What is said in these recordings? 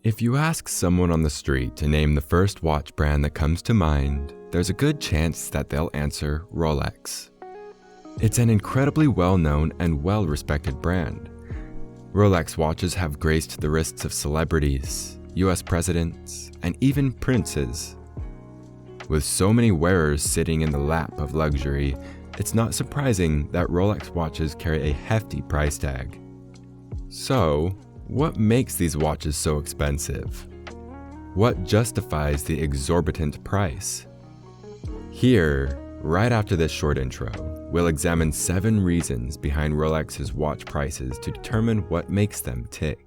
If you ask someone on the street to name the first watch brand that comes to mind, there's a good chance that they'll answer Rolex. It's an incredibly well-known and well-respected brand. Rolex watches have graced the wrists of celebrities, US presidents, and even princes. With so many wearers sitting in the lap of luxury, it's not surprising that Rolex watches carry a hefty price tag. So, what makes these watches so expensive? What justifies the exorbitant price? Here, right after this short intro, we'll examine 7 reasons behind Rolex's watch prices to determine what makes them tick.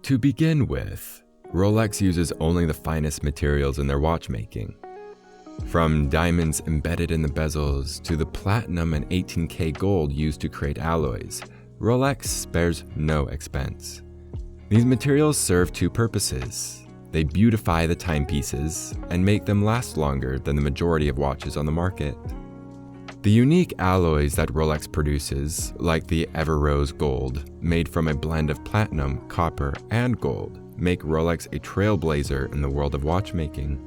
To begin with, Rolex uses only the finest materials in their watchmaking. From diamonds embedded in the bezels to the platinum and 18K gold used to create alloys, Rolex spares no expense. These materials serve 2 purposes. They beautify the timepieces and make them last longer than the majority of watches on the market. The unique alloys that Rolex produces, like the Ever-Rose Gold, made from a blend of platinum, copper, and gold, make Rolex a trailblazer in the world of watchmaking.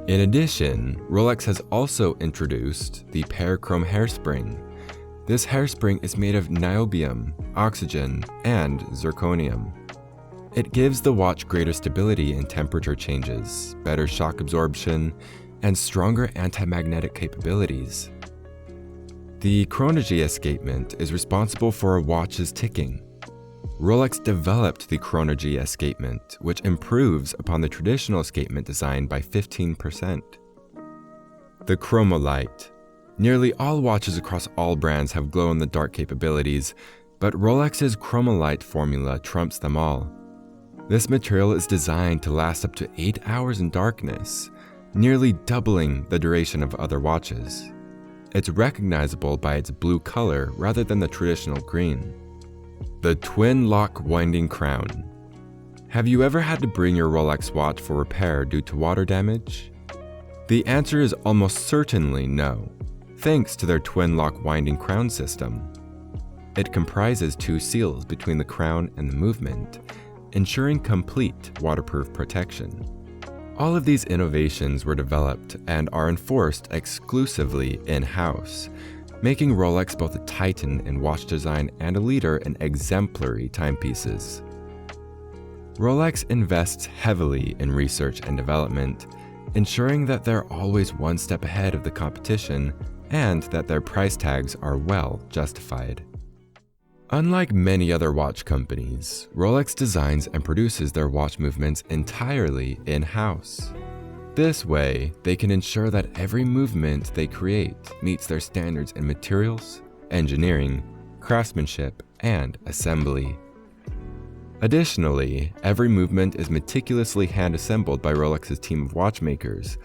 In addition, Rolex has also introduced the Parachrome hairspring. This hairspring is made of niobium, oxygen, and zirconium. It gives the watch greater stability in temperature changes, better shock absorption, and stronger anti-magnetic capabilities. The chronology escapement is responsible for a watch's ticking. Rolex developed the chronology escapement, which improves upon the traditional escapement design by 15%. The chromolite. Nearly all watches across all brands have glow-in-the-dark capabilities, but Rolex's chromolite formula trumps them all. This material is designed to last up to 8 hours in darkness, nearly doubling the duration of other watches. It's recognizable by its blue color rather than the traditional green. The twin lock winding crown. Have you ever had to bring your Rolex watch for repair due to water damage? The answer is almost certainly no, thanks to their twin lock winding crown system. It comprises 2 seals between the crown and the movement, ensuring complete waterproof protection. All of these innovations were developed and are enforced exclusively in-house, making Rolex both a titan in watch design and a leader in exemplary timepieces. Rolex invests heavily in research and development, ensuring that they're always one step ahead of the competition and that their price tags are well justified. Unlike many other watch companies, Rolex designs and produces their watch movements entirely in-house. This way, they can ensure that every movement they create meets their standards in materials, engineering, craftsmanship, and assembly. Additionally, every movement is meticulously hand-assembled by Rolex's team of watchmakers.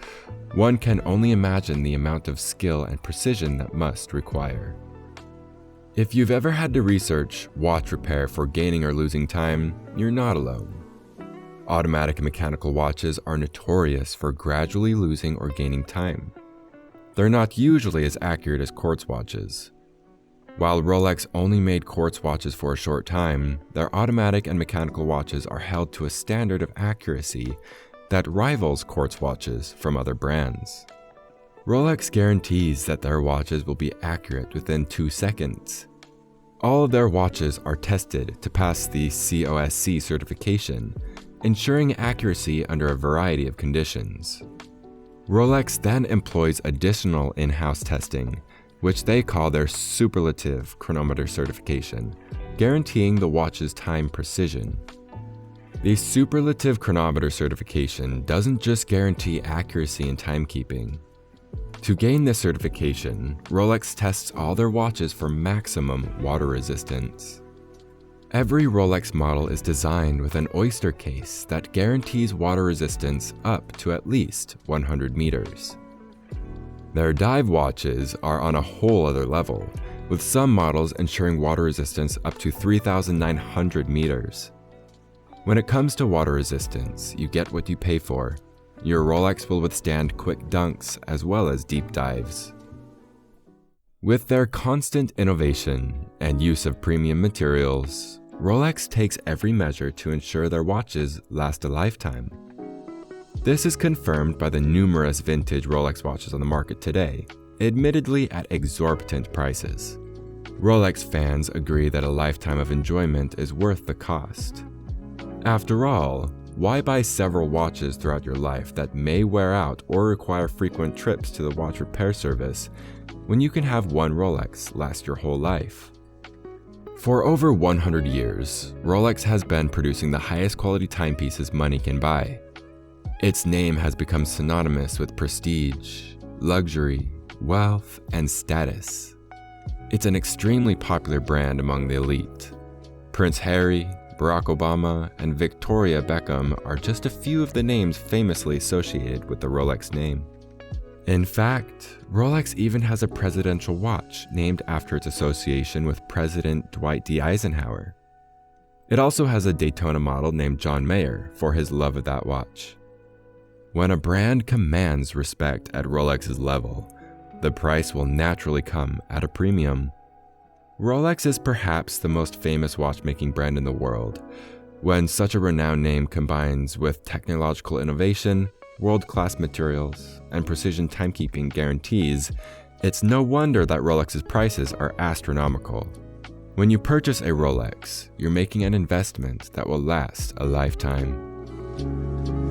One can only imagine the amount of skill and precision that must require. If you've ever had to research watch repair for gaining or losing time, you're not alone. Automatic and mechanical watches are notorious for gradually losing or gaining time. They're not usually as accurate as quartz watches. While Rolex only made quartz watches for a short time, their automatic and mechanical watches are held to a standard of accuracy that rivals quartz watches from other brands. Rolex guarantees that their watches will be accurate within 2 seconds. All of their watches are tested to pass the COSC certification, ensuring accuracy under a variety of conditions. Rolex then employs additional in-house testing, which they call their superlative chronometer certification, guaranteeing the watch's time precision. The superlative chronometer certification doesn't just guarantee accuracy in timekeeping. To gain this certification, Rolex tests all their watches for maximum water resistance. Every Rolex model is designed with an oyster case that guarantees water resistance up to at least 100 meters. Their dive watches are on a whole other level, with some models ensuring water resistance up to 3,900 meters. When it comes to water resistance, you get what you pay for. Your Rolex will withstand quick dunks as well as deep dives. With their constant innovation and use of premium materials, Rolex takes every measure to ensure their watches last a lifetime. This is confirmed by the numerous vintage Rolex watches on the market today, admittedly at exorbitant prices. Rolex fans agree that a lifetime of enjoyment is worth the cost. After all, why buy several watches throughout your life that may wear out or require frequent trips to the watch repair service when you can have one Rolex last your whole life? For over 100 years, Rolex has been producing the highest quality timepieces money can buy. Its name has become synonymous with prestige, luxury, wealth, and status. It's an extremely popular brand among the elite. Prince Harry, Barack Obama, and Victoria Beckham are just a few of the names famously associated with the Rolex name. In fact, Rolex even has a presidential watch named after its association with President Dwight D. Eisenhower. It also has a Daytona model named John Mayer for his love of that watch. When a brand commands respect at Rolex's level, the price will naturally come at a premium. Rolex is perhaps the most famous watchmaking brand in the world. When such a renowned name combines with technological innovation, world-class materials, and precision timekeeping guarantees, it's no wonder that Rolex's prices are astronomical. When you purchase a Rolex, you're making an investment that will last a lifetime.